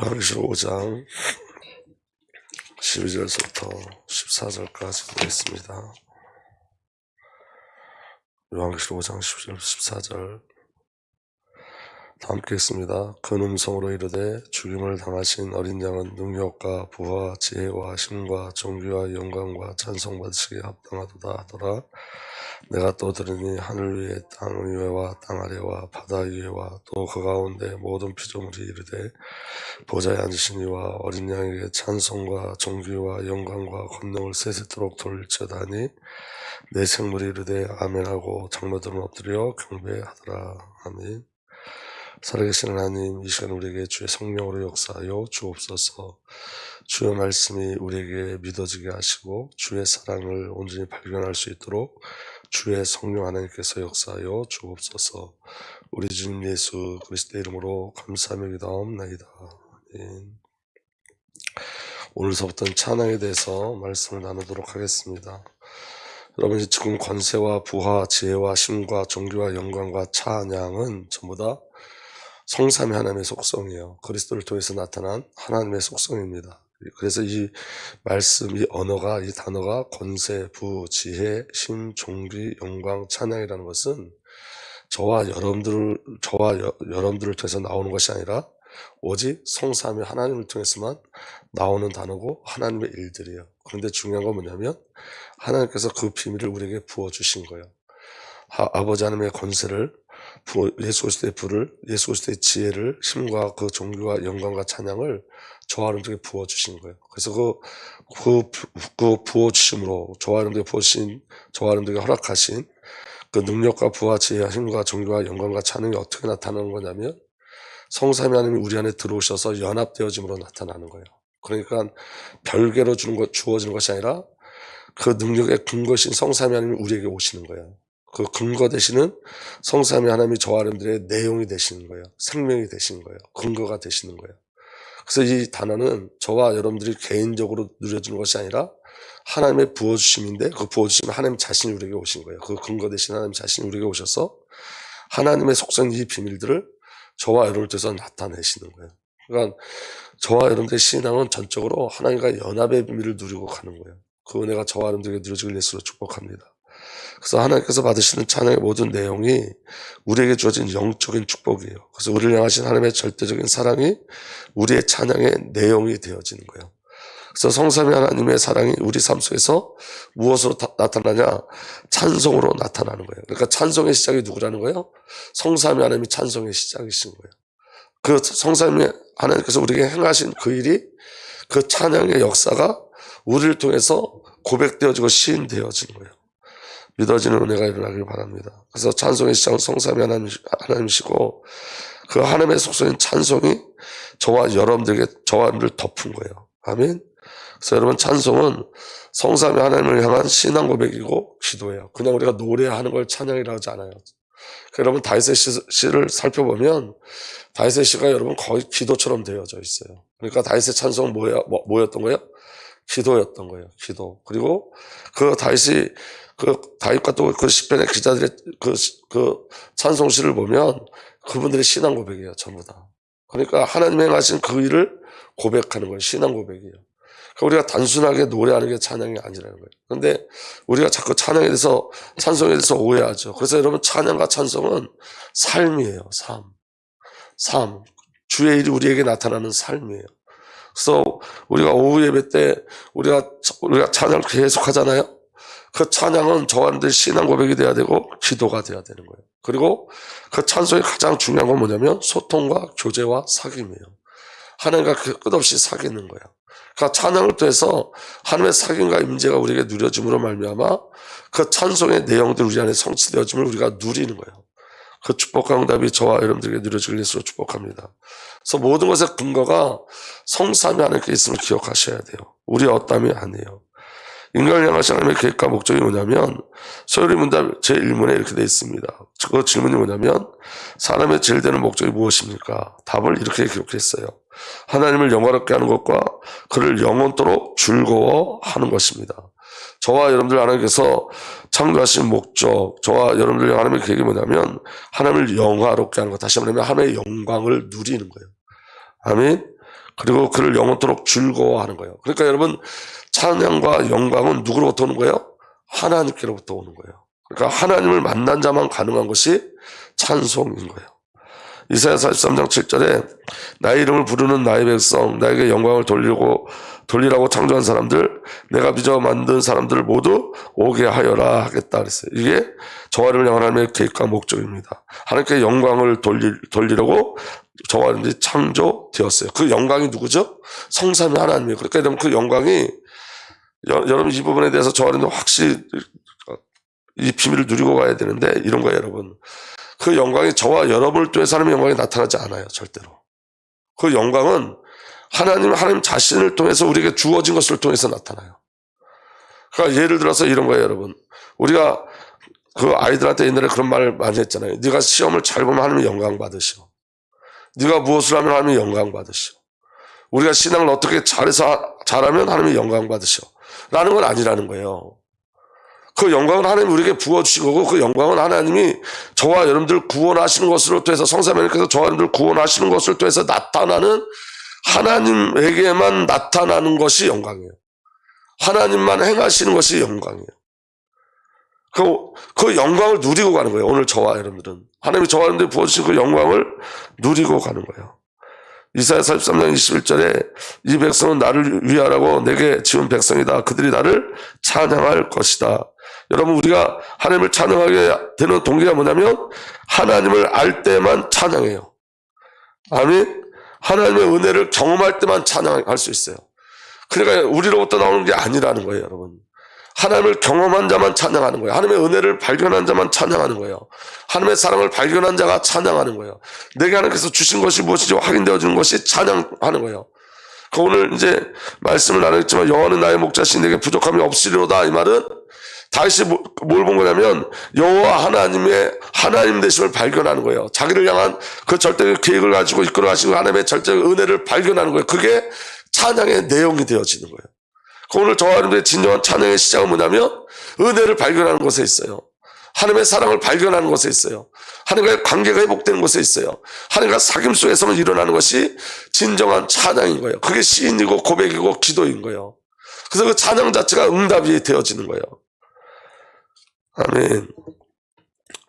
요한계시록 5장 12절부터 14절까지 보겠습니다. 요한계시록 5장 12절 14절 다 함께 읽습니다. 큰 음성으로 이르되 죽임을 당하신 어린 양은 능력과 부와 지혜와 힘과 존귀와 영광과 찬송 받으시기에 합당하도다 하더라. 내가 또 들으니 하늘 위에 땅 위에와 땅 아래와 바다 위에와 또 그 가운데 모든 피조물이 이르되 보좌에 앉으신 이와 어린 양에게 찬송과 존귀와 영광과 권능을 세세토록 돌릴지어다 하니 내 생물이 이르되 아멘하고 장로들은 엎드려 경배하더라. 아멘. 살아계신 하나님, 이 시간 우리에게 주의 성령으로 역사하여 주옵소서. 주의 말씀이 우리에게 믿어지게 하시고 주의 사랑을 온전히 발견할 수 있도록 주의 성령 하나님께서 역사하여 주옵소서. 우리 주님 예수 그리스도의 이름으로 감사하며 기도하옵나이다. 아멘. 오늘서부터는 찬양에 대해서 말씀을 나누도록 하겠습니다. 여러분, 지금 권세와 부와 지혜와 힘과 존귀와 영광과 찬양은 전부 다 성삼위 하나님의 속성이에요. 그리스도를 통해서 나타난 하나님의 속성입니다. 그래서 이 말씀, 이 언어가, 이 단어가 권세, 부, 지혜, 힘, 존귀, 영광, 찬양이라는 것은 저와 여러분들을 통해서 나오는 것이 아니라 오직 성삼위 하나님을 통해서만 나오는 단어고 하나님의 일들이에요. 그런데 중요한 건 뭐냐면 하나님께서 그 비밀을 우리에게 부어주신 거예요. 아버지 하나님의 권세를, 예수 그리스도의 부를, 예수 그리스도의 지혜를, 힘과 그 존귀와 영광과 찬양을 저와 여러분들에게 부어주신 거예요. 그래서 그 부어주심으로 저와 여러분들에게 허락하신 그 능력과 부와 지혜와 힘과 존귀와 영광과 찬양이 어떻게 나타나는 거냐면 성삼위 하나님이 우리 안에 들어오셔서 연합되어짐으로 나타나는 거예요. 그러니까 별개로 주어지는 것이 아니라 그 능력의 근거신 성삼위 하나님이 우리에게 오시는 거예요. 그 근거 되시는 성삼위 하나님이 저와 여러분들의 내용이 되시는 거예요. 생명이 되시는 거예요. 근거가 되시는 거예요. 그래서 이 단어는 저와 여러분들이 개인적으로 누려주는 것이 아니라 하나님의 부어주심인데 그 부어주심은 하나님 자신이 우리에게 오신 거예요. 그 근거 되신 하나님 자신이 우리에게 오셔서 하나님의 속성 이 비밀들을 저와 여러분을 통해서 나타내시는 거예요. 그러니까 저와 여러분들의 신앙은 전적으로 하나님과 연합의 비밀을 누리고 가는 거예요. 그 은혜가 저와 여러분들에게 누려지길 예수로 축복합니다. 그래서 하나님께서 받으시는 찬양의 모든 내용이 우리에게 주어진 영적인 축복이에요. 그래서 우리를 향하신 하나님의 절대적인 사랑이 우리의 찬양의 내용이 되어지는 거예요. 그래서 성삼위 하나님의 사랑이 우리 삶 속에서 무엇으로 나타나냐? 찬송으로 나타나는 거예요. 그러니까 찬송의 시작이 누구라는 거예요? 성삼위 하나님이 찬송의 시작이신 거예요. 그 성삼위 하나님께서 우리에게 행하신 그 일이 그 찬양의 역사가 우리를 통해서 고백되어지고 시인되어지는 거예요. 믿어지는 은혜가 일어나길 바랍니다. 그래서 찬송의 시작은 성삼위 하나님이시고 그 하나님의 속성인 찬송이 저와 여러분들 덮은 거예요. 아멘. 그래서 여러분, 찬송은 성삼위 하나님을 향한 신앙 고백이고 기도예요. 그냥 우리가 노래하는 걸 찬양이라고 하지 않아요. 여러분, 다윗의 시를 살펴보면 다윗의 시가 여러분 거의 기도처럼 되어져 있어요. 그러니까 다윗의 찬송은 뭐였던 거예요? 기도였던 거예요. 기도. 그리고 그 다윗과 또 그 시편의 기자들의 그 찬송시를 보면 그분들의 신앙 고백이에요. 전부 다. 그러니까 하나님 행하신 그 일을 고백하는 거예요. 신앙 고백이에요. 그러니까 우리가 단순하게 노래하는 게 찬양이 아니라는 거예요. 그런데 우리가 자꾸 찬송에 대해서 오해하죠. 그래서 여러분, 찬양과 찬송은 삶이에요. 삶. 주의 일이 우리에게 나타나는 삶이에요. 그래서 우리가 오후 예배 때 우리가 찬양을 계속 하잖아요. 그 찬양은 저와 여러분들의 신앙 고백이 돼야 되고 기도가 돼야 되는 거예요. 그리고 그 찬송의 가장 중요한 건 뭐냐면 소통과 교제와 사귐이에요. 하나님과 끝없이 사귀는 거예요. 그러니까 찬양을 통해서 하나님의 사귐과 임재가 우리에게 누려짐으로 말미암아 그 찬송의 내용들 우리 안에 성취되어짐을 우리가 누리는 거예요. 그 축복과 응답이 저와 여러분들에게 누려지길 예수로 축복합니다. 그래서 모든 것의 근거가 성삼위 하나님께 있음을 기억하셔야 돼요. 우리의 어땀이 아니에요. 인간을 향하신 하나님의 계획과 목적이 뭐냐면 소요리 문답 제1문에 이렇게 되어 있습니다. 그 질문이 뭐냐면 사람의 제일 되는 목적이 무엇입니까? 답을 이렇게 기록했어요. 하나님을 영화롭게 하는 것과 그를 영원토록 즐거워하는 것입니다. 저와 여러분들 하나님께서 창조하신 목적, 저와 여러분들 하나님의 계획이 뭐냐면 하나님을 영화롭게 하는 것, 다시 말하면 하나님의 영광을 누리는 거예요. 아멘. 그리고 그를 영원토록 즐거워하는 거예요. 그러니까 여러분, 찬양과 영광은 누구로부터 오는 거예요? 하나님께로부터 오는 거예요. 그러니까 하나님을 만난 자만 가능한 것이 찬송인 거예요. 이사야 43장 7절에 나의 이름을 부르는 나의 백성, 나에게 영광을 돌리라고 창조한 사람들, 내가 빚어 만든 사람들을 모두 오게 하여라 하겠다 그랬어요. 이게 저와 여러분을 향한 하나님의 계획과 목적입니다. 하나님께 영광을 돌리려고 저와 여러분들이 창조되었어요. 그 영광이 누구죠? 성삼위 하나님이에요. 그러니까 여러분 그 영광이, 여러분 이 부분에 대해서 저와 여러분들 확실히 이 비밀을 누리고 가야 되는데 이런 거예요, 여러분. 그 영광이 저와 여러분을 통해서 하나님의 영광이 나타나지 않아요, 절대로. 그 영광은 하나님 자신을 통해서 우리에게 주어진 것을 통해서 나타나요. 그러니까 예를 들어서 이런 거예요, 여러분. 우리가 그 아이들한테 옛날에 그런 말을 많이 했잖아요. 네가 시험을 잘 보면 하나님의 영광 받으시오. 네가 무엇을 하면 하나님의 영광 받으시오. 우리가 신앙을 어떻게 잘하면 하나님의 영광 받으시오. 라는 건 아니라는 거예요. 그 영광은 하나님이 우리에게 부어주신 거고, 그 영광은 하나님이 저와 여러분들 구원하시는 것으로 통해서, 성삼위하나님께서 저와 여러분들 구원하시는 것을 통해서 나타나는, 하나님에게만 나타나는 것이 영광이에요. 하나님만 행하시는 것이 영광이에요. 그 영광을 누리고 가는 거예요. 오늘 저와 여러분들은 하나님이 저와 여러분들이 부어주신 그 영광을 누리고 가는 거예요. 이사야 43장 21절에 이 백성은 나를 위하라고 내게 지은 백성이다. 그들이 나를 찬양할 것이다. 여러분, 우리가 하나님을 찬양하게 되는 동기가 뭐냐면 하나님을 알 때만 찬양해요. 아멘. 하나님의 은혜를 경험할 때만 찬양할 수 있어요. 그러니까 우리로부터 나오는 게 아니라는 거예요, 여러분. 하나님을 경험한 자만 찬양하는 거예요. 하나님의 은혜를 발견한 자만 찬양하는 거예요. 하나님의 사랑을 발견한 자가 찬양하는 거예요. 내게 하나님께서 주신 것이 무엇인지 확인되어지는 것이 찬양하는 거예요. 오늘 이제 말씀을 나눴지만 여호와는 나의 목자시니 내게 부족함이 없으리로다. 이 말은 다시 뭘 본 거냐면 여호와 하나님의 하나님 되심을 발견하는 거예요. 자기를 향한 그 절대적 계획을 가지고 이끌어 가시고 하나님의 절대적 은혜를 발견하는 거예요. 그게 찬양의 내용이 되어지는 거예요. 오늘 저와 여러분의 진정한 찬양의 시작은 뭐냐면 은혜를 발견하는 것에 있어요. 하나님의 사랑을 발견하는 것에 있어요. 하나님과의 관계가 회복되는 것에 있어요. 하나님과 사귐 속에서만 일어나는 것이 진정한 찬양인 거예요. 그게 시인이고 고백이고 기도인 거예요. 그래서 그 찬양 자체가 응답이 되어지는 거예요. 아멘.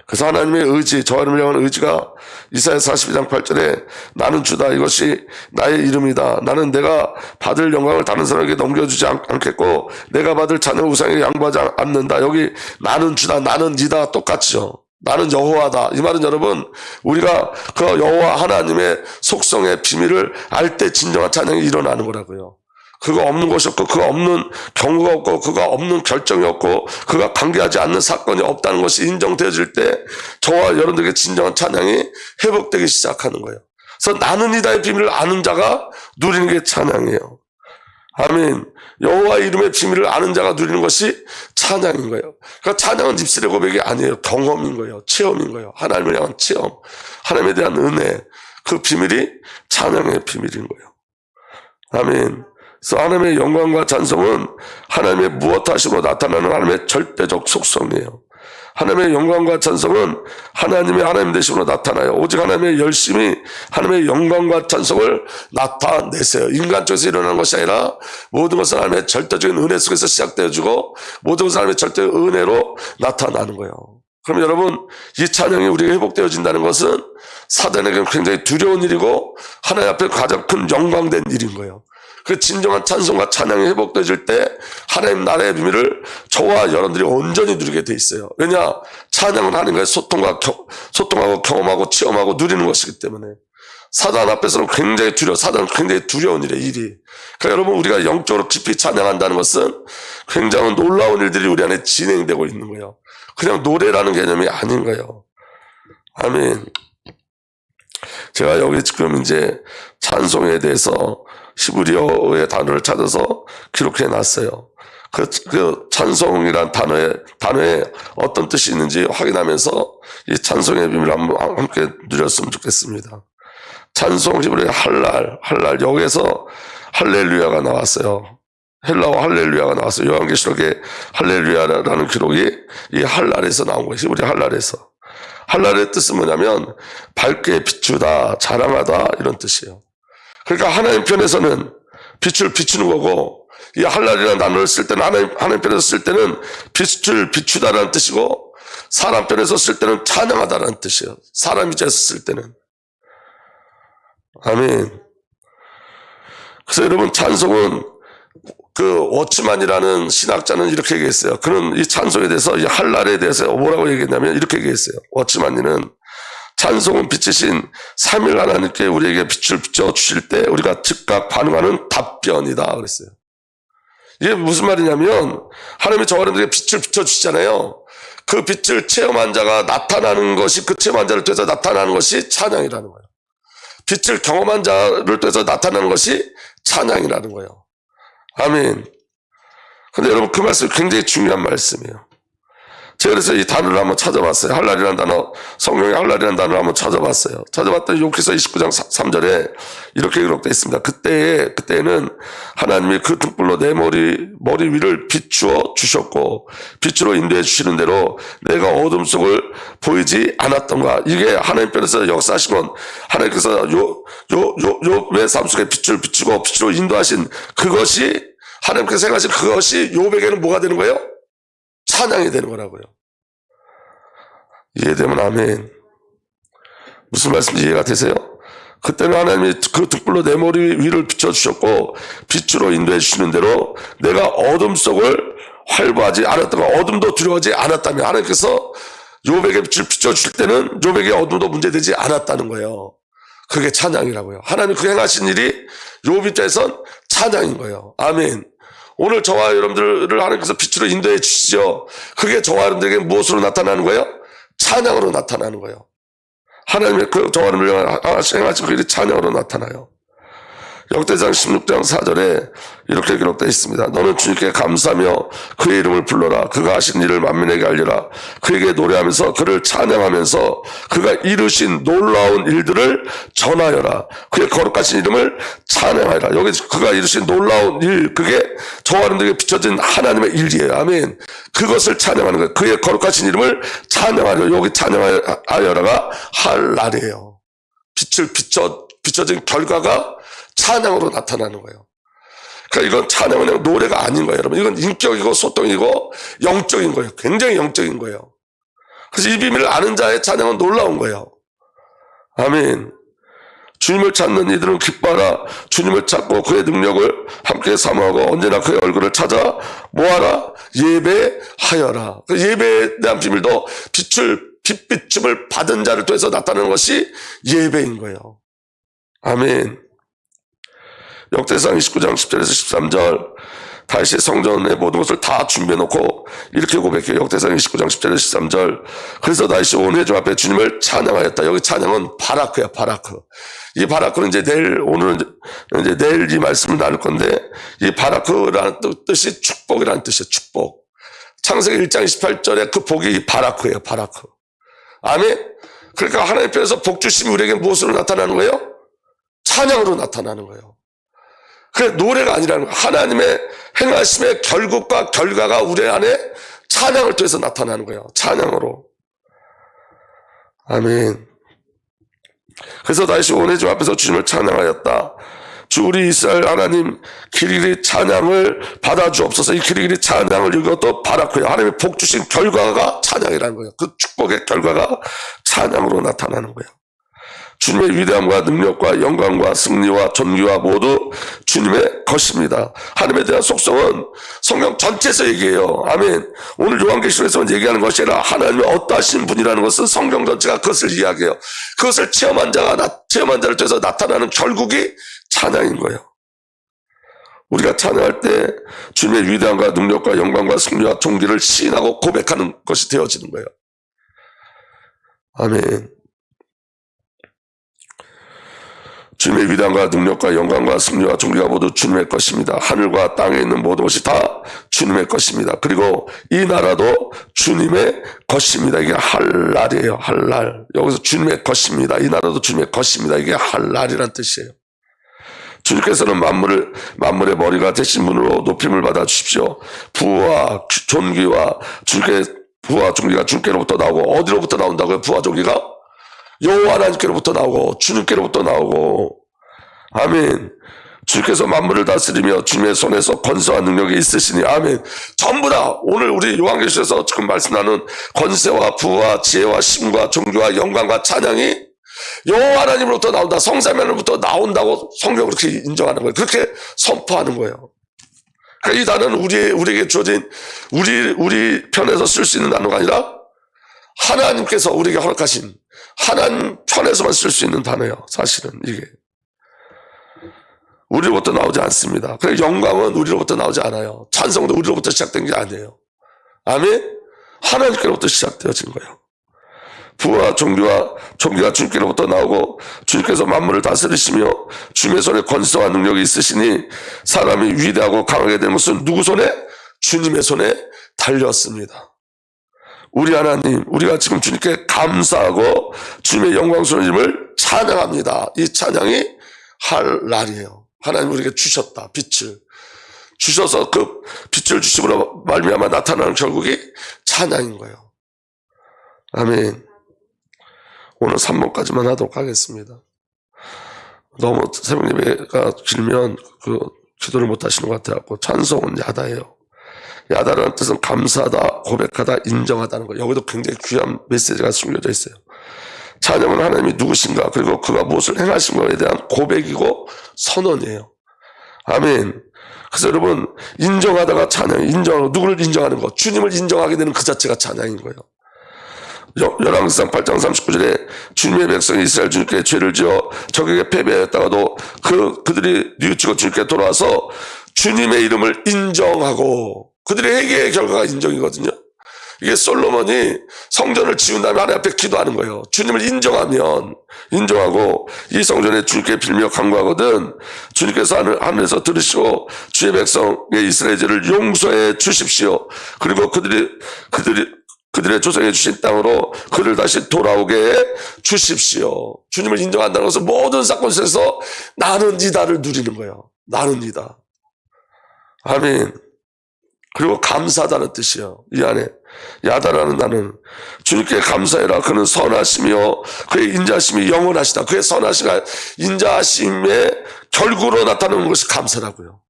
그래서 하나님의 의지, 저와 여러분을 향한 의지가 이사야 42장 8절에 나는 주다, 이것이 나의 이름이다. 나는 내가 받을 영광을 다른 사람에게 넘겨주지 않겠고 내가 받을 찬양을 우상에게 양보하지 않는다. 여기 나는 주다, 나는 니다 똑같죠. 나는 여호와다. 이 말은 여러분, 우리가 그 여호와 하나님의 속성의 비밀을 알 때 진정한 찬양이 일어나는 거라고요. 그거 없는 것이 없고 그거 없는 경우가 없고 그거 없는 결정이 없고 그가 관계하지 않는 사건이 없다는 것이 인정되어질 때 저와 여러분들에게 진정한 찬양이 회복되기 시작하는 거예요. 그래서 나는 이다의 비밀을 아는 자가 누리는 게 찬양이에요. 아멘. 여호와 이름의 비밀을 아는 자가 누리는 것이 찬양인 거예요. 그러니까 찬양은 입술의 고백이 아니에요. 경험인 거예요. 체험인 거예요. 하나님을 향한 체험, 하나님에 대한 은혜, 그 비밀이 찬양의 비밀인 거예요. 아멘. 그래서 하나님의 영광과 찬송은 하나님의 무엇 하심으로 나타나는 하나님의 절대적 속성이에요. 하나님의 영광과 찬송은 하나님의 하나님 되심으로 나타나요. 오직 하나님의 열심히 하나님의 영광과 찬송을 나타내세요. 인간 쪽에서 일어나는 것이 아니라 모든 것은 하나님의 절대적인 은혜 속에서 시작되어지고 모든 것은 하나님의 절대적 은혜로 나타나는 거예요. 그럼 여러분, 이 찬양이 우리가 회복되어진다는 것은 사단에게는 굉장히 두려운 일이고 하나님 앞에 가장 큰 영광된 일인 거예요. 그 진정한 찬송과 찬양이 회복되어질 때 하나님 나라의 비밀을 저와 여러분들이 온전히 누리게 돼 있어요. 왜냐? 찬양은 하나님과의 소통하고 경험하고 체험하고 누리는 것이기 때문에. 사단 앞에서는 굉장히 사단은 굉장히 두려운 일이. 그러니까 여러분, 우리가 영적으로 깊이 찬양한다는 것은 굉장히 놀라운 일들이 우리 안에 진행되고 있는 거예요. 그냥 노래라는 개념이 아닌 거예요. 아멘. 제가 여기 지금 이제 찬송에 대해서 히브리어의 단어를 찾아서 기록해 놨어요. 그 찬송이란 단어에 어떤 뜻이 있는지 확인하면서 이 찬송의 비밀을 함께 누렸으면 좋겠습니다. 찬송 히브리어 할랄, 여기에서 할렐루야가 나왔어요. 헬라어 할렐루야가 나왔어요. 요한계시록에 할렐루야라는 기록이 이 할랄에서 나온 거예요. 우리 할랄에서. 할랄의 뜻은 뭐냐면 밝게 비추다, 자랑하다 이런 뜻이에요. 그러니까 하나님 편에서는 빛을 비추는 거고, 이 할랄이라는 단어를 쓸 때는 하나님 편에서 쓸 때는 빛을 비추다라는 뜻이고, 사람 편에서 쓸 때는 찬양하다라는 뜻이에요. 사람 입장에서 쓸 때는. 아멘. 그래서 여러분, 찬송은 그 워치만이라는 신학자는 이렇게 얘기했어요. 그는 이 찬송에 대해서, 이 할랄에 대해서 뭐라고 얘기했냐면 이렇게 얘기했어요. 워치만이는 찬송은 빛이신 삼일 하나님께 우리에게 빛을 비춰주실 때 우리가 즉각 반응하는 답변이다 그랬어요. 이게 무슨 말이냐면, 하나님이 저 사람들에게 빛을 비춰주시잖아요. 그 빛을 체험한 자가 나타나는 것이, 그 체험한 자를 통해서 나타나는 것이 찬양이라는 거예요. 빛을 경험한 자를 통해서 나타나는 것이 찬양이라는 거예요. 아멘. 근데 여러분, 그 말씀이 굉장히 중요한 말씀이에요. 제가 그래서 이 단어를 한번 찾아봤어요. 할랄이라는 단어, 성경에 할랄이라는 단어를 한번 찾아봤어요. 찾아봤더니 욥기서 29장 3절에 이렇게 기록되어 있습니다. 그때에는 하나님이 그 등불로 내 머리 위를 비추어 주셨고, 빛으로 인도해 주시는 대로 내가 어둠 속을 보이지 않았던가. 이게 하나님 편에서 역사하신 건, 하나님께서 욥의 삶 속에 빛을 비추고 빛으로 인도하신 그것이, 하나님께서 생각하신 그것이 욥에게는 뭐가 되는 거예요? 찬양이 되는 거라고요. 이해되면 아멘. 무슨 말씀인지 이해가 되세요? 그때는 하나님이 그 등불로 내 머리 위를 비춰주셨고, 빛으로 인도해 주시는 대로 내가 어둠 속을 활보하지 않았던 거, 어둠도 두려워하지 않았다면, 하나님께서 욥에게 빛을 비춰주실 때는 욥에게 어둠도 문제되지 않았다는 거예요. 그게 찬양이라고요. 하나님 그 행하신 일이 욥 입장에선 찬양인 거예요. 아멘. 오늘 저와 여러분들을 하나님께서 빛으로 인도해 주시죠. 그게 저와 여러분들에게 무엇으로 나타나는 거예요? 찬양으로 나타나는 거예요. 하나님의 그 저와 여러분들을 행하신 그 일이 찬양으로 나타나요. 역대상 16장 4절에 이렇게 기록되어 있습니다. 너는 주님께 감사하며 그의 이름을 불러라. 그가 하신 일을 만민에게 알리라. 그에게 노래하면서 그를 찬양하면서 그가 이루신 놀라운 일들을 전하여라. 그의 거룩하신 이름을 찬양하여라. 여기 그가 이루신 놀라운 일, 그게 저와 여러분들에게 비춰진 하나님의 일이에요. 아멘. 그것을 찬양하는 거예요. 그의 거룩하신 이름을 찬양하여. 여기 찬양하여라가 할랄이에요. 빛을 비춰진 결과가 찬양으로 나타나는 거예요. 그러니까 이건 찬양은 그냥 노래가 아닌 거예요, 여러분. 이건 인격이고 소통이고 영적인 거예요. 굉장히 영적인 거예요. 그래서 이 비밀을 아는 자의 찬양은 놀라운 거예요. 아멘. 주님을 찾는 이들은 기뻐하라. 주님을 찾고 그의 능력을 함께 사모하고 언제나 그의 얼굴을 찾아 뭐하라? 예배하여라. 그 예배에 대한 비밀도 빛비춤을 받은 자를 통해서 나타나는 것이 예배인 거예요. 아멘. 역대상 29장 10절에서 13절, 다시 성전의 모든 것을 다 준비해놓고 이렇게 고백해요. 역대상 29장 10절에서 13절. 그래서 다시 온 회중 앞에 주님을 찬양하였다. 여기 찬양은 바라크야, 바라크. 이 바라크는 오늘은 내일 이 말씀을 나눌 건데, 이 바라크라는 뜻이 축복이라는 뜻이에요. 축복. 창세기 1장 28절에 그 복이 바라크예요, 바라크. 아멘. 그러니까 하나님 편에서 복 주심이 우리에게 무엇으로 나타나는 거예요? 찬양으로 나타나는 거예요. 그게 노래가 아니라는 거예요. 하나님의 행하심의 결국과 결과가 우리 안에 찬양을 통해서 나타나는 거예요. 찬양으로. 아멘. 그래서 다시 온 회중 앞에서 주님을 찬양하였다. 주 우리 이스라엘 하나님 길이길이 찬양을 받아주옵소서. 이 길이길이 찬양을 이것도 바라크예요. 하나님의 복 주신 결과가 찬양이라는 거예요. 그 축복의 결과가 찬양으로 나타나는 거예요. 주님의 위대함과 능력과 영광과 승리와 존귀와 모두 주님의 것입니다. 하나님에 대한 속성은 성경 전체에서 얘기해요. 아멘. 오늘 요한계시록에서만 얘기하는 것이 아니라 하나님의 어떠하신 분이라는 것은 성경 전체가 그것을 이야기해요. 그것을 체험한 자를 통해서 나타나는 결국이 찬양인 거예요. 우리가 찬양할 때 주님의 위대함과 능력과 영광과 승리와 존귀를 시인하고 고백하는 것이 되어지는 거예요. 아멘. 주님의 위대함과 능력과 영광과 승리와 존귀가 모두 주님의 것입니다. 하늘과 땅에 있는 모든 것이 다 주님의 것입니다. 그리고 이 나라도 주님의 것입니다. 이게 할랄이에요. 할랄. 여기서 주님의 것입니다. 이 나라도 주님의 것입니다. 이게 할랄이란 뜻이에요. 주님께서는 만물의 머리가 되신 분으로 높임을 받아 주십시오. 부와 존귀와 부와 존귀가 주님께로부터 나오고, 어디로부터 나온다고요? 부와 존귀가 여호와 하나님께로부터 나오고 주님께로부터 나오고. 아멘. 주께서 만물을 다스리며 주님의 손에서 권세와 능력이 있으시니. 아멘. 전부 다 오늘 우리 요한계시에서 지금 말씀하는 권세와 부와 지혜와 힘과 존귀와 영광과 찬양이 여호와 하나님으로부터 나온다, 성삼위 하나님으로부터 나온다고 성경은 그렇게 인정하는 거예요. 그렇게 선포하는 거예요. 그러니까 이 단어는 우리에게 주어진 우리 편에서 쓸 수 있는 단어가 아니라 하나님께서 우리에게 허락하신 하나님 편에서만 쓸 수 있는 단어예요. 사실은 이게 우리로부터 나오지 않습니다. 그래서 영광은 우리로부터 나오지 않아요. 찬송도 우리로부터 시작된 게 아니에요. 아멘. 하나님께로부터 시작되어진 거예요. 부와 존귀가 주님께로부터 나오고, 주님께서 만물을 다스리시며 주님의 손에 권세와 능력이 있으시니 사람이 위대하고 강하게 된 것은 누구 손에? 주님의 손에 달렸습니다. 우리 하나님, 우리가 지금 주님께 감사하고 주님의 영광스러운 찬양합니다. 이 찬양이 할 날이에요. 하나님 우리에게 주셨다. 빛을 주셔서 그 빛을 주심으로 말미암아 나타나는 결국이 찬양인 거예요. 아멘. 오늘 3번까지만 하도록 하겠습니다. 너무 새벽 예배가 길면 기도를 못 하시는 것 같아요. 찬송은 야다예요. 야다라는 뜻은 감사하다, 고백하다, 인정하다는 거예요. 여기도 굉장히 귀한 메시지가 숨겨져 있어요. 찬양은 하나님이 누구신가, 그리고 그가 무엇을 행하신 것에 대한 고백이고 선언이에요. 아멘. 그래서 여러분, 인정하다가 찬양, 누구를 인정하는 것, 주님을 인정하게 되는 그 자체가 찬양인 거예요. 열왕기상 8장 39절에 주님의 백성이 이스라엘 주님께 죄를 지어 적에게 패배하였다가도 그들이 뉘우치고 주님께 돌아와서 주님의 이름을 인정하고, 그들의 회개의 결과가 인정이거든요. 이게 솔로몬이 성전을 지은 다음에 하나님 앞에 기도하는 거예요. 주님을 인정하고 이 성전에 주님께 빌며 간구하거든 주님께서 하늘에서 들으시고 주의 백성의 이스라엘 죄를 용서해 주십시오. 그리고 그들의 조상해 주신 땅으로 그를 다시 돌아오게 해 주십시오. 주님을 인정한다는 것은 모든 사건 속에서 나는 이다를 누리는 거예요. 나는 이다. 아멘. 그리고 감사하다는 뜻이에요. 이 안에 야다라는 나는 주님께 감사해라. 그는 선하시며 그의 인자하심이 영원하시다. 그의 선하시가 인자하심의 결국으로 나타나는 것이 감사라고요.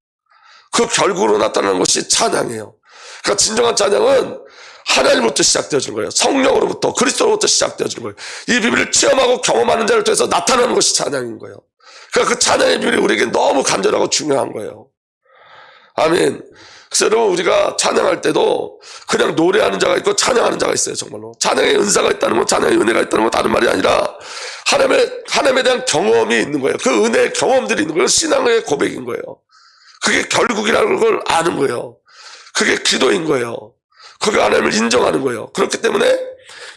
그 결국으로 나타나는 것이 찬양이에요. 그러니까 진정한 찬양은 하나님으로부터 시작되어지는 거예요. 성령으로부터, 그리스도로부터 시작되어지는 거예요. 이 비밀을 체험하고 경험하는 자를 통해서 나타나는 것이 찬양인 거예요. 그러니까 그 찬양의 비밀이 우리에게 너무 간절하고 중요한 거예요. 아멘. 그래서 여러분, 우리가 찬양할 때도 그냥 노래하는 자가 있고 찬양하는 자가 있어요. 정말로 찬양의 은사가 있다는 건, 찬양의 은혜가 있다는 건 다른 말이 아니라 하나님에 대한 경험이 있는 거예요. 그 은혜의 경험들이 있는 거예요. 신앙의 고백인 거예요. 그게 결국이라는 걸 아는 거예요. 그게 기도인 거예요. 그게 하나님을 인정하는 거예요. 그렇기 때문에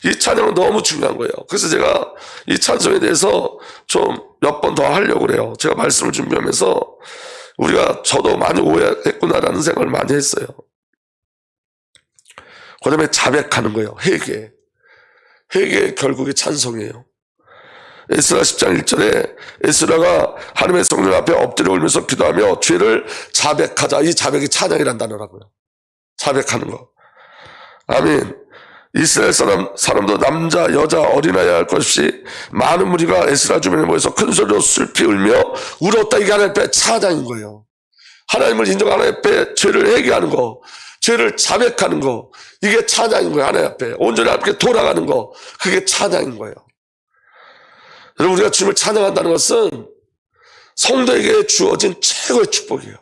이 찬양은 너무 중요한 거예요. 그래서 제가 이 찬송에 대해서 좀 몇 번 더 하려고 그래요. 제가 말씀을 준비하면서 저도 많이 오해했구나라는 생각을 많이 했어요. 그 다음에 자백하는 거예요. 회개의 결국이 찬송이에요. 에스라 10장 1절에 에스라가 하나님의 성령 앞에 엎드려 울면서 기도하며 죄를 자백하자. 이 자백이 찬양이란 단어라고요. 자백하는 거. 아멘. 이스라엘 사람도 남자, 여자, 어린아이 할 것 없이 많은 무리가 에스라 주변에 모여서 큰 소리로 슬피 울며 울었다. 이게 하나님 앞에 찬양인 거예요. 하나님을 인정하는 하나님 앞에 죄를 회개하는 거, 죄를 자백하는 거, 이게 찬양인 거예요. 하나님 앞에 온전히 하나님께 돌아가는 거, 그게 찬양인 거예요. 여러분, 우리가 주님을 찬양한다는 것은 성도에게 주어진 최고의 축복이에요.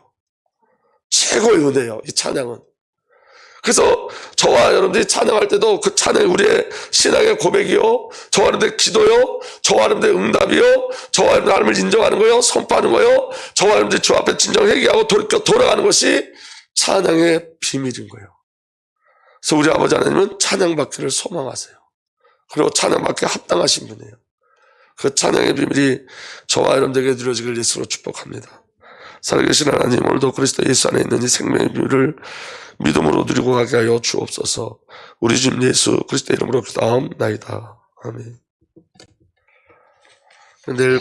최고의 은혜예요. 이 찬양은. 그래서 저와 여러분들이 찬양할 때도 그 찬양이 우리의 신앙의 고백이요, 저와 여러분들의 기도요, 저와 여러분들의 응답이요, 저와 여러분들 하나님을 인정하는 거요, 선포하는 거요, 저와 여러분들이 주 앞에 진정 회개하고 돌아가는 것이 찬양의 비밀인 거예요. 그래서 우리 아버지 하나님은 찬양받기를 소망하세요. 그리고 찬양받기에 합당하신 분이에요. 그 찬양의 비밀이 저와 여러분들에게 누려지길 예수로 축복합니다. 살아계신 하나님, 오늘도 그리스도 예수 안에 있는 이 생명의 비밀을 믿음으로 누리고 가게 하여 주옵소서. 우리 주님 예수 그리스도 이름으로 기도하옵나이다. 아멘. 내일